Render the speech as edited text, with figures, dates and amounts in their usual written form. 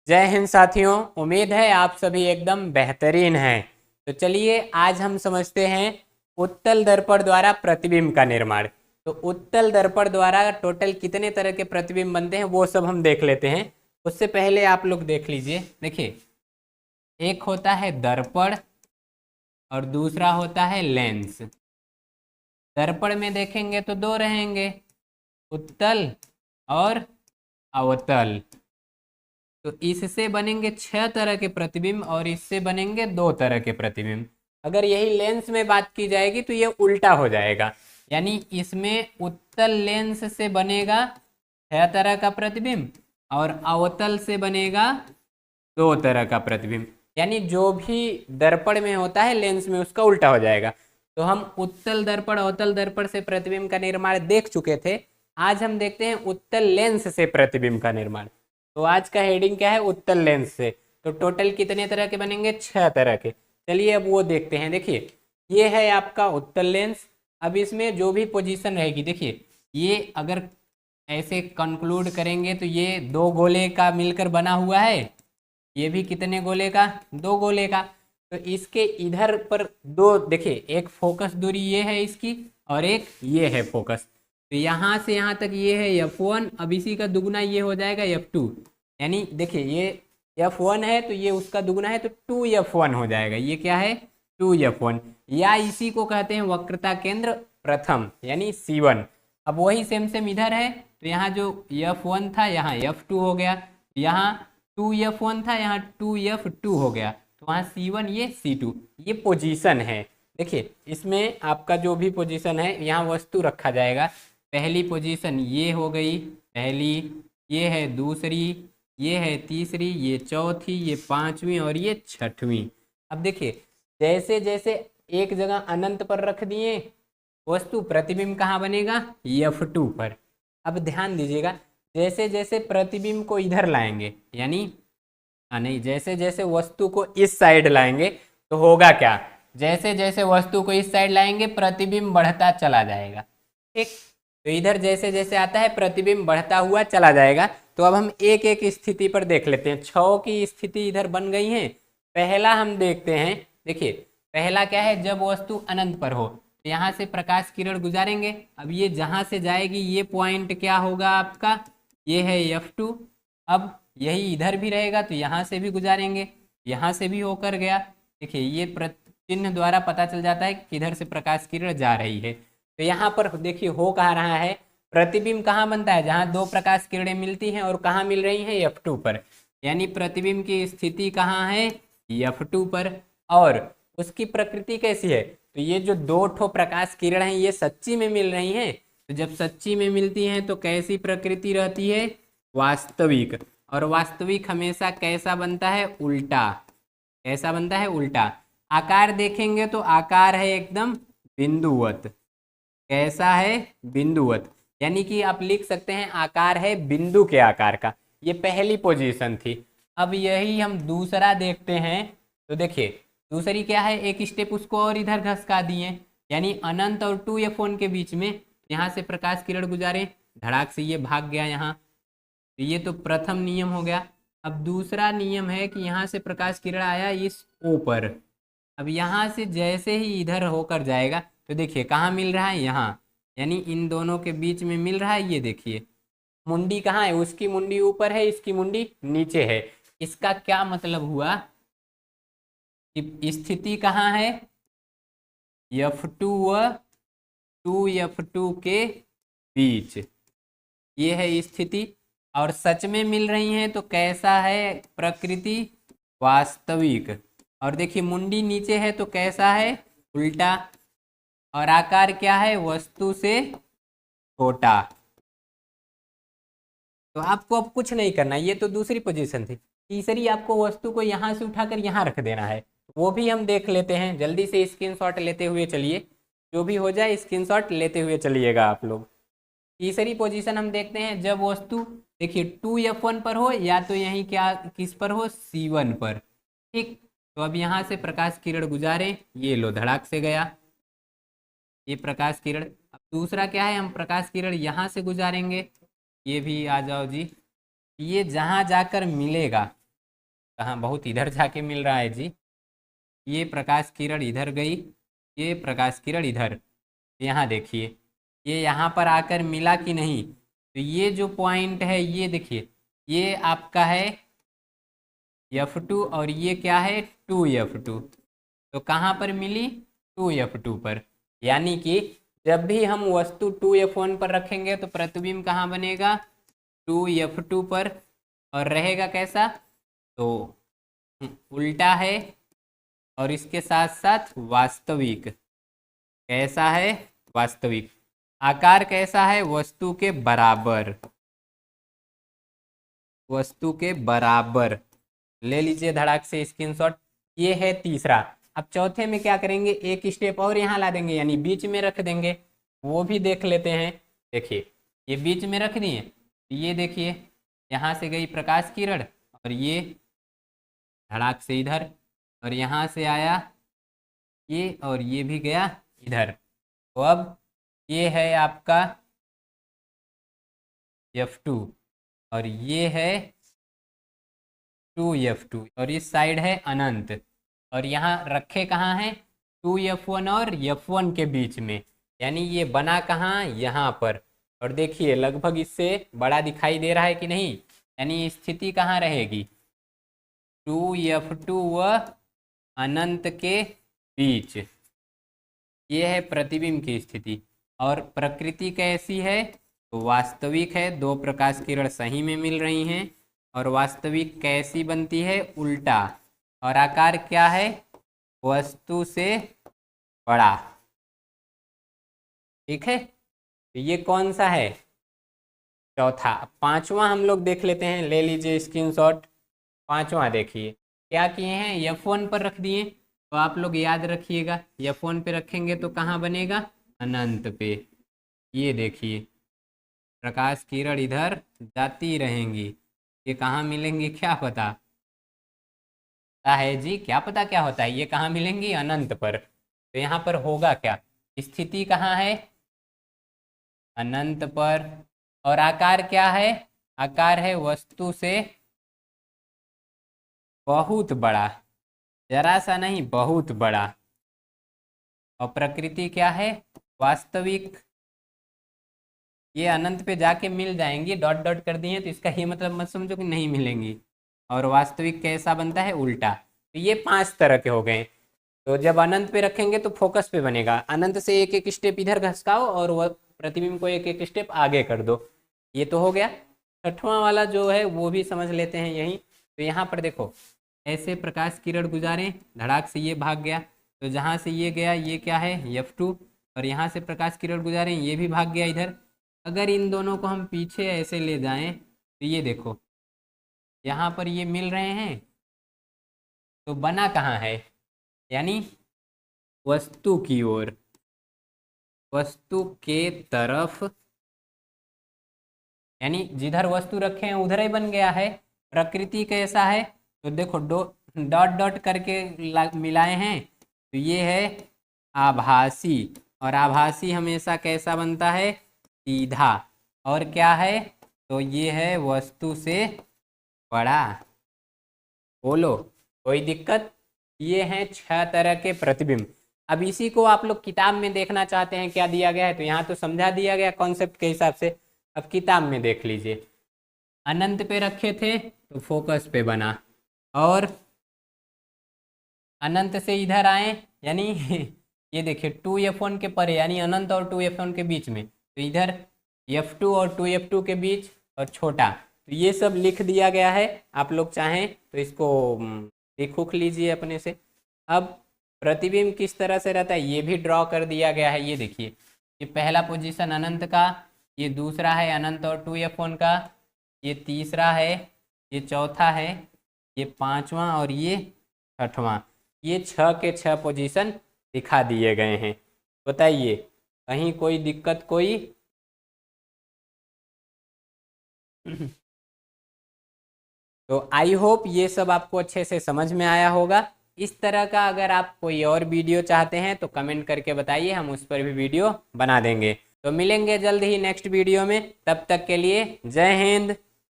जय हिंद साथियों। उम्मीद है आप सभी एकदम बेहतरीन हैं। तो चलिए आज हम समझते हैं उत्तल दर्पण द्वारा प्रतिबिंब का निर्माण। तो उत्तल दर्पण द्वारा टोटल कितने तरह के प्रतिबिंब बनते हैं वो सब हम देख लेते हैं। उससे पहले आप लोग देख लीजिए। देखिए, एक होता है दर्पण और दूसरा होता है लेंस। दर्पण में देखेंगे तो दो रहेंगे, उत्तल और अवतल। तो इससे बनेंगे 6 तरह के प्रतिबिंब और इससे बनेंगे 2 तरह के प्रतिबिंब। अगर यही लेंस में बात की जाएगी तो ये उल्टा हो जाएगा, यानी इसमें उत्तल लेंस से बनेगा 6 तरह का प्रतिबिंब और अवतल से बनेगा 2 तरह का प्रतिबिंब। यानी जो भी दर्पण में होता है लेंस में उसका उल्टा हो जाएगा। तो हम उत्तल दर्पण अवतल दर्पण से प्रतिबिंब का निर्माण देख चुके थे। आज हम देखते हैं उत्तल लेंस से प्रतिबिंब का निर्माण। तो आज का हेडिंग क्या है? उत्तल लेंस से। तो टोटल कितने तरह के बनेंगे? 6 तरह के। चलिए अब वो देखते हैं। देखिए, ये है आपका उत्तल लेंस। अब इसमें जो भी पोजीशन रहेगी, देखिए ये अगर ऐसे कंक्लूड करेंगे तो ये 2 गोले का मिलकर बना हुआ है। ये भी कितने गोले का? 2 गोले का। तो इसके इधर पर दो, देखिए एक फोकस दूरी ये है इसकी और एक ये है फोकस। तो यहाँ से यहाँ तक ये है F1। अब इसी का दुगुना ये हो जाएगा F2। यानी देखिए ये F1 है तो ये उसका दुगुना है तो 2F1 हो जाएगा। ये क्या है? 2F1। या इसी को कहते हैं वक्रता केंद्र प्रथम, यानी C1। अब वही सेम सेम इधर है तो यहाँ जो F1 था यहाँ F2 हो गया, यहाँ 2F1 था यहाँ 2F2 हो गया, तो वहाँ C1 ये C2। ये पोजीशन है। देखिए इसमें आपका जो भी पोजीशन है यहाँ वस्तु रखा जाएगा। पहली पोजीशन ये हो गई पहली, ये है दूसरी, ये है तीसरी, ये चौथी, ये पांचवी और ये छठवीं। अब देखिए जैसे जैसे एक जगह अनंत पर रख दिए वस्तु, प्रतिबिंब कहाँ बनेगा? F2 पर। अब ध्यान दीजिएगा, जैसे जैसे प्रतिबिंब को इधर लाएंगे, यानी नहीं, जैसे जैसे वस्तु को इस साइड लाएंगे तो होगा क्या? जैसे जैसे वस्तु को इस साइड लाएंगे प्रतिबिंब बढ़ता चला जाएगा। ठीक, तो इधर जैसे जैसे आता है प्रतिबिंब बढ़ता हुआ चला जाएगा। तो अब हम एक एक स्थिति पर देख लेते हैं। 6 की स्थिति इधर बन गई है। पहला हम देखते हैं। देखिए पहला क्या है? जब वस्तु अनंत पर हो तो यहाँ से प्रकाश किरण गुजारेंगे। अब ये जहाँ से जाएगी ये पॉइंट क्या होगा आपका? ये है F2। अब यही इधर भी रहेगा तो यहाँ से भी गुजारेंगे, यहाँ से भी होकर गया। देखिए ये चिन्ह द्वारा पता चल जाता है कि किधर से प्रकाश किरण जा रही है। तो यहाँ पर देखिए हो कहाँ रहा है? प्रतिबिंब कहाँ बनता है? जहाँ 2 प्रकाश किरणें मिलती हैं और कहाँ मिल रही हैं? F2 पर। यानी प्रतिबिंब की स्थिति कहाँ है? F2 पर। और उसकी प्रकृति कैसी है? तो ये जो 2 ठो प्रकाश किरण हैं ये सच्ची में मिल रही हैं। तो जब सच्ची में मिलती हैं तो कैसी प्रकृति रहती है? वास्तविक। और वास्तविक हमेशा कैसा बनता है? उल्टा। कैसा बनता है? उल्टा। आकार देखेंगे तो आकार है एकदम बिंदुवत। कैसा है? बिंदुवत। यानी कि आप लिख सकते हैं आकार है बिंदु के आकार का। ये पहली पोजीशन थी। अब यही हम दूसरा देखते हैं। तो देखिए दूसरी क्या है? एक स्टेप उसको और इधर घसका दिए, यानी अनंत और 2F1 के बीच में यहाँ से प्रकाश किरण गुजारे, धड़ाक से ये भाग गया यहाँ। तो ये तो प्रथम नियम हो गया। अब दूसरा नियम है कि यहाँ से प्रकाश किरण आया इस O पर। अब यहाँ से जैसे ही इधर होकर जाएगा तो देखिए कहाँ मिल रहा है? यहाँ, यानी इन दोनों के बीच में मिल रहा है। ये देखिए मुंडी कहाँ है? उसकी मुंडी ऊपर है, इसकी मुंडी नीचे है। इसका क्या मतलब हुआ कि स्थिति कहाँ है? F2 व 2F2 के बीच ये है स्थिति। और सच में मिल रही हैं तो कैसा है प्रकृति? वास्तविक। और देखिए मुंडी नीचे है तो कैसा है? उल्टा। और आकार क्या है? वस्तु से छोटा। तो आपको अब कुछ नहीं करना, ये तो दूसरी पोजीशन थी। तीसरी आपको वस्तु को यहाँ से उठाकर यहाँ रख देना है। वो भी हम देख लेते हैं। जल्दी से स्क्रीनशॉट लेते हुए चलिए, जो भी हो जाए स्क्रीनशॉट लेते हुए चलिएगा आप लोग। तीसरी पोजीशन हम देखते हैं जब वस्तु देखिए 2F1 पर हो या तो यहीं क्या किस पर हो? C1 पर। ठीक, तो अब यहाँ से प्रकाश किरण गुजारे, ये लो धड़ाक से गया ये प्रकाश किरण। अब दूसरा क्या है? हम प्रकाश किरण यहाँ से गुजारेंगे, ये भी आ जाओ जी। ये जहाँ जाकर मिलेगा कहाँ, बहुत इधर जाके मिल रहा है जी। ये प्रकाश किरण इधर गई, ये प्रकाश किरण इधर, यहाँ देखिए ये यहाँ पर आकर मिला कि नहीं। तो ये जो पॉइंट है ये देखिए, ये आपका है F2 और ये क्या है 2F2। तो कहाँ पर मिली, 2F2 पर। यानी कि जब भी हम वस्तु 2F1 पर रखेंगे तो प्रतिबिंब कहाँ बनेगा, 2F2 पर। और रहेगा कैसा, तो उल्टा है और इसके साथ साथ वास्तविक। कैसा है, वास्तविक। आकार कैसा है, वस्तु के बराबर, वस्तु के बराबर। ले लीजिए धड़ाक से स्क्रीनशॉट। ये है तीसरा। अब चौथे में क्या करेंगे, एक स्टेप और यहाँ ला देंगे, यानी बीच में रख देंगे। वो भी देख लेते हैं। देखिए ये बीच में रख दिए, ये देखिए यहाँ से गई प्रकाश किरण और ये धड़ाक से इधर, और यहाँ से आया ये और ये भी गया इधर। तो अब ये है आपका F2 और ये है 2F2 और इस साइड है अनंत। और यहाँ रखे कहाँ हैं, 2F1 और F1 के बीच में, यानी ये बना कहाँ, यहाँ पर। और देखिए लगभग इससे बड़ा दिखाई दे रहा है कि नहीं, यानी स्थिति कहाँ रहेगी, 2F2 व अनंत के बीच। ये है प्रतिबिंब की स्थिति। और प्रकृति कैसी है, तो वास्तविक है, दो प्रकाश किरण सही में मिल रही हैं। और वास्तविक कैसी बनती है, उल्टा। और आकार क्या है, वस्तु से बड़ा। ठीक है, तो ये कौन सा है, चौथा। पांचवा हम लोग देख लेते हैं, ले लीजिए स्क्रीनशॉट। पांचवा देखिए क्या किए हैं, F1 पर रख दिए। तो आप लोग याद रखिएगा, F1 पे रखेंगे तो कहाँ बनेगा, अनंत पे। ये देखिए प्रकाश किरण इधर जाती रहेंगी, ये कहाँ मिलेंगी क्या पता है जी, क्या पता क्या होता है, ये कहाँ मिलेंगी, अनंत पर। तो यहाँ पर होगा क्या, स्थिति कहाँ है, अनंत पर। और आकार क्या है, आकार है वस्तु से बहुत बड़ा, जरा सा नहीं, बहुत बड़ा। और प्रकृति क्या है, वास्तविक। ये अनंत पे जाके मिल जाएंगी, डॉट डॉट कर दिए तो इसका ये मतलब मत समझो कि नहीं मिलेंगी। और वास्तविक कैसा बनता है, उल्टा। तो ये 5 तरह के हो गए। तो जब अनंत पे रखेंगे तो फोकस पे बनेगा, अनंत से एक एक स्टेप इधर घसकाओ और वह प्रतिबिंब को एक एक स्टेप आगे कर दो। ये तो हो गया। छठवां वाला जो है वो भी समझ लेते हैं यहीं। तो यहाँ पर देखो ऐसे प्रकाश किरण गुजारे, धड़ाक से ये भाग गया, तो जहाँ से ये गया ये क्या है, F2। और यहाँ से प्रकाश किरण गुजारे, ये भी भाग गया इधर। अगर इन दोनों को हम पीछे ऐसे ले जाएं तो ये देखो यहाँ पर ये मिल रहे हैं, तो बना कहाँ है, यानी वस्तु की ओर, वस्तु के तरफ, यानी जिधर वस्तु रखे हैं उधर ही बन गया है। प्रकृति कैसा है, तो देखो डॉट डॉट करके मिलाए हैं, तो ये है आभासी। और आभासी हमेशा कैसा बनता है, सीधा। और क्या है, तो ये है वस्तु से बड़ा। बोलो कोई दिक्कत। ये हैं 6 तरह के प्रतिबिंब। अब इसी को आप लोग किताब में देखना चाहते हैं क्या दिया गया है, तो यहाँ तो समझा दिया गया कॉन्सेप्ट के हिसाब से। अब किताब में देख लीजिए, अनंत पे रखे थे तो फोकस पे बना, और अनंत से इधर आए, यानी ये देखिए 2F1 के परे, यानी अनंत और 2F1 के बीच में, तो इधर F2 और 2F2 के बीच और छोटा। तो ये सब लिख दिया गया है, आप लोग चाहें तो इसको लिख उख लीजिए अपने से। अब प्रतिबिंब किस तरह से रहता है ये भी ड्रॉ कर दिया गया है। ये देखिए, ये पहला पोजीशन अनंत का, ये दूसरा है अनंत और 2F1 का, ये तीसरा है, ये चौथा है, ये पांचवा और ये छठवां। ये 6 के 6 पोजीशन दिखा दिए गए हैं। बताइए कहीं कोई दिक्कत कोई तो आई होप ये सब आपको अच्छे से समझ में आया होगा। इस तरह का अगर आप कोई और वीडियो चाहते हैं तो कमेंट करके बताइए, हम उस पर भी वीडियो बना देंगे। तो मिलेंगे जल्द ही नेक्स्ट वीडियो में, तब तक के लिए जय हिंद।